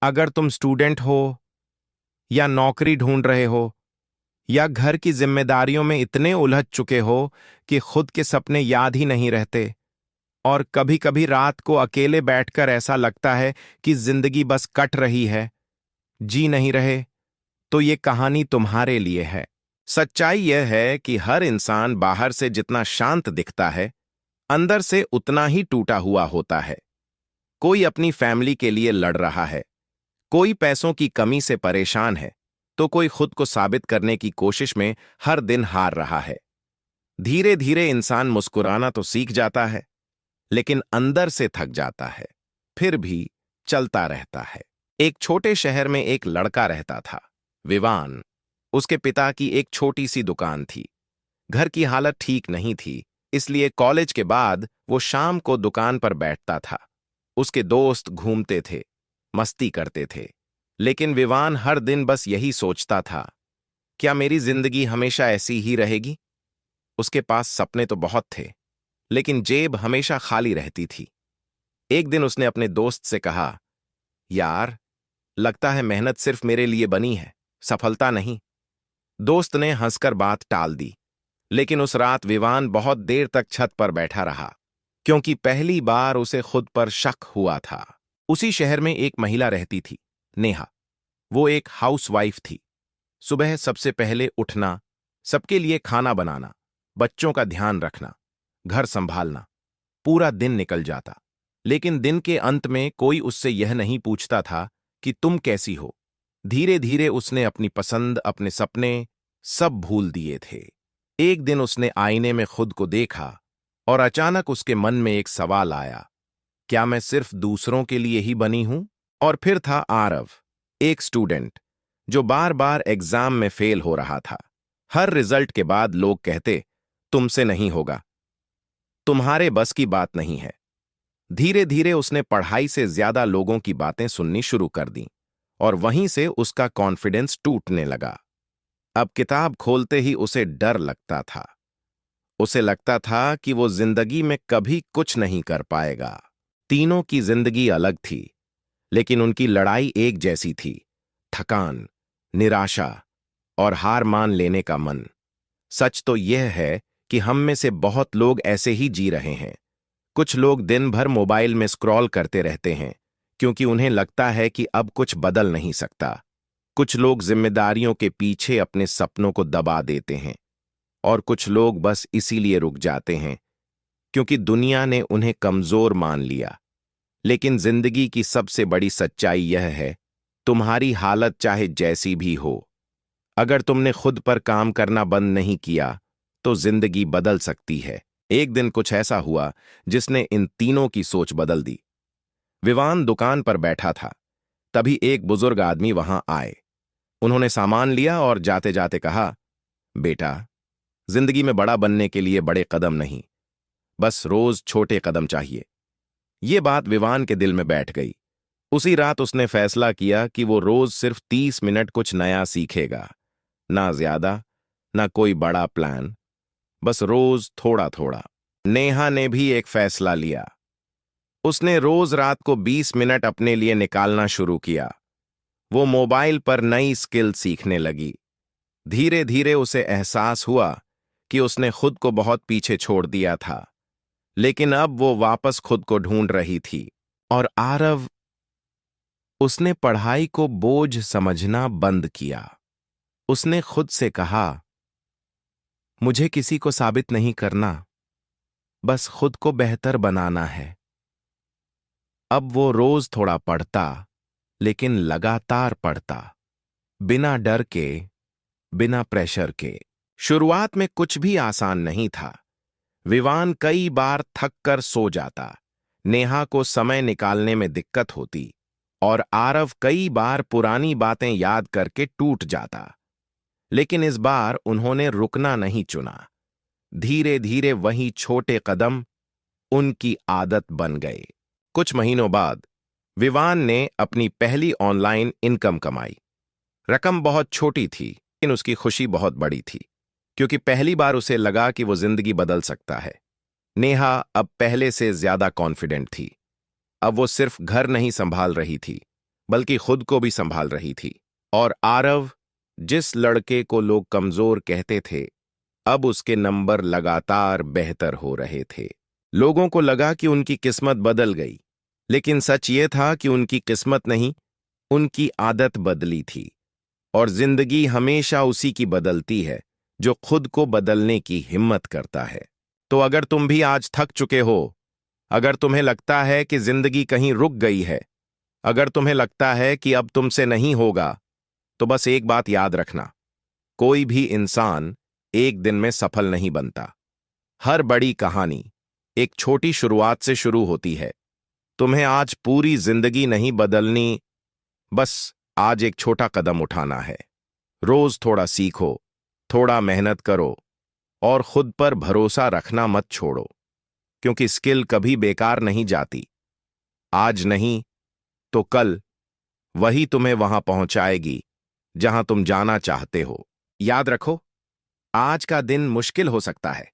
अगर तुम स्टूडेंट हो या नौकरी ढूंढ रहे हो या घर की जिम्मेदारियों में इतने उलझ चुके हो कि खुद के सपने याद ही नहीं रहते, और कभी कभी रात को अकेले बैठकर ऐसा लगता है कि जिंदगी बस कट रही है, जी नहीं रहे, तो ये कहानी तुम्हारे लिए है। सच्चाई यह है कि हर इंसान बाहर से जितना शांत दिखता है, अंदर से उतना ही टूटा हुआ होता है। कोई अपनी फैमिली के लिए लड़ रहा है, कोई पैसों की कमी से परेशान है, तो कोई खुद को साबित करने की कोशिश में हर दिन हार रहा है। धीरे धीरे इंसान मुस्कुराना तो सीख जाता है, लेकिन अंदर से थक जाता है, फिर भी चलता रहता है। एक छोटे शहर में एक लड़का रहता था, विवान। उसके पिता की एक छोटी सी दुकान थी। घर की हालत ठीक नहीं थी, इसलिए कॉलेज के बाद वो शाम को दुकान पर बैठता था। उसके दोस्त घूमते थे, मस्ती करते थे, लेकिन विवान हर दिन बस यही सोचता था, क्या मेरी जिंदगी हमेशा ऐसी ही रहेगी? उसके पास सपने तो बहुत थे, लेकिन जेब हमेशा खाली रहती थी। एक दिन उसने अपने दोस्त से कहा, यार, लगता है मेहनत सिर्फ मेरे लिए बनी है, सफलता नहीं। दोस्त ने हंसकर बात टाल दी, लेकिन उस रात विवान बहुत देर तक छत पर बैठा रहा, क्योंकि पहली बार उसे खुद पर शक हुआ था। उसी शहर में एक महिला रहती थी, नेहा। वो एक हाउसवाइफ थी। सुबह सबसे पहले उठना, सबके लिए खाना बनाना, बच्चों का ध्यान रखना, घर संभालना, पूरा दिन निकल जाता। लेकिन दिन के अंत में कोई उससे यह नहीं पूछता था कि तुम कैसी हो। धीरे धीरे उसने अपनी पसंद, अपने सपने सब भूल दिए थे। एक दिन उसने आईने में खुद को देखा और अचानक उसके मन में एक सवाल आया, क्या मैं सिर्फ दूसरों के लिए ही बनी हूं? और फिर था आरव, एक स्टूडेंट जो बार बार एग्जाम में फेल हो रहा था। हर रिजल्ट के बाद लोग कहते, तुमसे नहीं होगा, तुम्हारे बस की बात नहीं है। धीरे धीरे उसने पढ़ाई से ज्यादा लोगों की बातें सुननी शुरू कर दी, और वहीं से उसका कॉन्फिडेंस टूटने लगा। अब किताब खोलते ही उसे डर लगता था। उसे लगता था कि वो जिंदगी में कभी कुछ नहीं कर पाएगा। तीनों की जिंदगी अलग थी, लेकिन उनकी लड़ाई एक जैसी थी, थकान, निराशा और हार मान लेने का मन। सच तो यह है कि हम में से बहुत लोग ऐसे ही जी रहे हैं। कुछ लोग दिन भर मोबाइल में स्क्रॉल करते रहते हैं, क्योंकि उन्हें लगता है कि अब कुछ बदल नहीं सकता। कुछ लोग जिम्मेदारियों के पीछे अपने सपनों को दबा देते हैं, और कुछ लोग बस इसीलिए रुक जाते हैं क्योंकि दुनिया ने उन्हें कमजोर मान लिया। लेकिन जिंदगी की सबसे बड़ी सच्चाई यह है, तुम्हारी हालत चाहे जैसी भी हो, अगर तुमने खुद पर काम करना बंद नहीं किया, तो जिंदगी बदल सकती है। एक दिन कुछ ऐसा हुआ जिसने इन तीनों की सोच बदल दी। विवान दुकान पर बैठा था, तभी एक बुजुर्ग आदमी वहां आए। उन्होंने सामान लिया और जाते जाते कहा, बेटा, जिंदगी में बड़ा बनने के लिए बड़े कदम नहीं, बस रोज छोटे कदम चाहिए। ये बात विवान के दिल में बैठ गई। उसी रात उसने फैसला किया कि वो रोज सिर्फ 30 मिनट कुछ नया सीखेगा। ना ज्यादा, ना कोई बड़ा प्लान, बस रोज थोड़ा थोड़ा। नेहा ने भी एक फैसला लिया। उसने रोज रात को 20 मिनट अपने लिए निकालना शुरू किया। वो मोबाइल पर नई स्किल सीखने लगी। धीरे धीरे उसे एहसास हुआ कि उसने खुद को बहुत पीछे छोड़ दिया था, लेकिन अब वो वापस खुद को ढूंढ रही थी। और आरव, उसने पढ़ाई को बोझ समझना बंद किया। उसने खुद से कहा, मुझे किसी को साबित नहीं करना, बस खुद को बेहतर बनाना है। अब वो रोज थोड़ा पढ़ता, लेकिन लगातार पढ़ता, बिना डर के, बिना प्रेशर के। शुरुआत में कुछ भी आसान नहीं था। विवान कई बार थक कर सो जाता, नेहा को समय निकालने में दिक्कत होती, और आरव कई बार पुरानी बातें याद करके टूट जाता। लेकिन इस बार उन्होंने रुकना नहीं चुना। धीरे धीरे वही छोटे कदम उनकी आदत बन गए। कुछ महीनों बाद विवान ने अपनी पहली ऑनलाइन इनकम कमाई। रकम बहुत छोटी थी, लेकिन उसकी खुशी बहुत बड़ी थी, क्योंकि पहली बार उसे लगा कि वो जिंदगी बदल सकता है। नेहा अब पहले से ज्यादा कॉन्फिडेंट थी। अब वो सिर्फ घर नहीं संभाल रही थी, बल्कि खुद को भी संभाल रही थी। और आरव, जिस लड़के को लोग कमजोर कहते थे, अब उसके नंबर लगातार बेहतर हो रहे थे। लोगों को लगा कि उनकी किस्मत बदल गई, लेकिन सच ये था कि उनकी किस्मत नहीं, उनकी आदत बदली थी। और जिंदगी हमेशा उसी की बदलती है जो खुद को बदलने की हिम्मत करता है। तो अगर तुम भी आज थक चुके हो, अगर तुम्हें लगता है कि जिंदगी कहीं रुक गई है, अगर तुम्हें लगता है कि अब तुमसे नहीं होगा, तो बस एक बात याद रखना, कोई भी इंसान एक दिन में सफल नहीं बनता। हर बड़ी कहानी एक छोटी शुरुआत से शुरू होती है। तुम्हें आज पूरी जिंदगी नहीं बदलनी, बस आज एक छोटा कदम उठाना है। रोज थोड़ा सीखो, थोड़ा मेहनत करो, और खुद पर भरोसा रखना मत छोड़ो, क्योंकि स्किल कभी बेकार नहीं जाती। आज नहीं तो कल वही तुम्हें वहां पहुंचाएगी जहां तुम जाना चाहते हो। याद रखो, आज का दिन मुश्किल हो सकता है,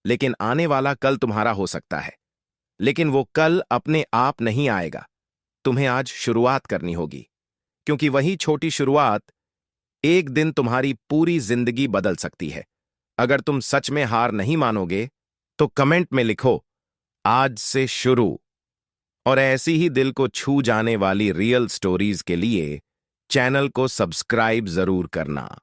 लेकिन आने वाला कल तुम्हारा हो सकता है। लेकिन वो कल अपने आप नहीं आएगा, तुम्हें आज शुरुआत करनी होगी, क्योंकि वही छोटी शुरुआत एक दिन तुम्हारी पूरी जिंदगी बदल सकती है। अगर तुम सच में हार नहीं मानोगे, तो कमेंट में लिखो, आज से शुरू। और ऐसी ही दिल को छू जाने वाली रियल स्टोरीज के लिए चैनल को सब्सक्राइब जरूर करना।